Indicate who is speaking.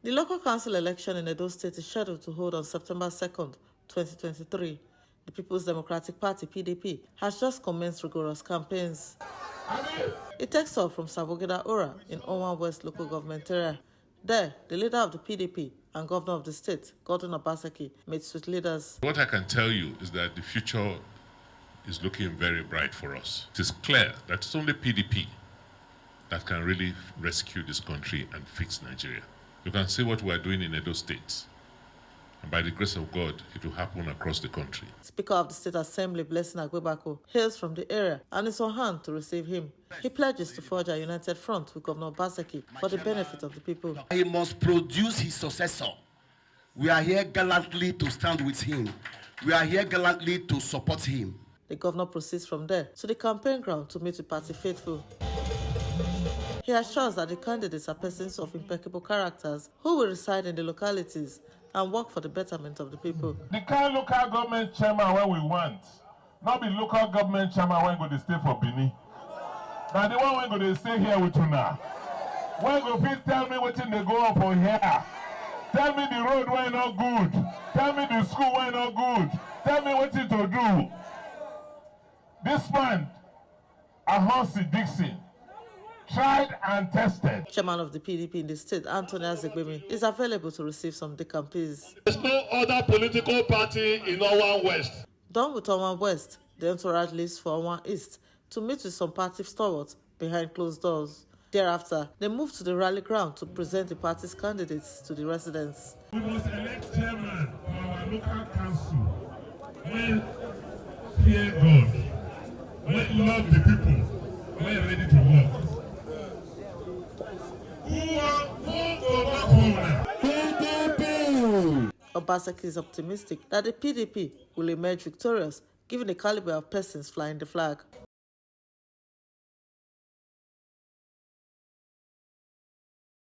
Speaker 1: The local council election in Edo State is scheduled to hold on September 2nd, 2023. The People's Democratic Party, PDP, has just commenced rigorous campaigns. It takes off from Sabogida Ora in Owan West local government area. There, the leader of the PDP and governor of the state, Godwin Obaseki, meets with leaders.
Speaker 2: What I can tell you is that the future is looking very bright for us. It is clear that it's only PDP that can really rescue this country and fix Nigeria. You can see what we're doing in Edo State. And by the grace of God, it will happen across the country.
Speaker 1: Speaker of the State Assembly, Blessing Agbebako, hails from the area and is on hand to receive him. He pledges to forge a united front with Governor Obaseki for the benefit of the people.
Speaker 3: He must produce his successor. We are here gallantly to stand with him. We are here gallantly to support him.
Speaker 1: The governor proceeds from there to the campaign ground to meet with party faithful. He assures that the candidates are persons of impeccable characters who will reside in the localities and work for the betterment of the people.
Speaker 4: The kind local government chairman when we want, not be local government chairman when go to stay for Benin. Now the one when go to stay here with you now. When go please tell me what they go on for here. Tell me the road why not good. Tell me the school why not good. Tell me what to do. This man, Ahonsi Dixon, tried and tested.
Speaker 1: Chairman of the PDP in the state, Anthony Azegbemi, is available to receive some decampees.
Speaker 5: There's no other political party in Owan West.
Speaker 1: Done with Owan West, the entourage leaves for Owan East to meet with some party stalwarts behind closed doors. Thereafter, they move to the rally ground to present the party's candidates to the residents.
Speaker 4: We must elect chairman for our local council when fear God, when love the people, when ready to work.
Speaker 1: Obaseki is optimistic that the PDP will emerge victorious given the caliber of persons flying the flag.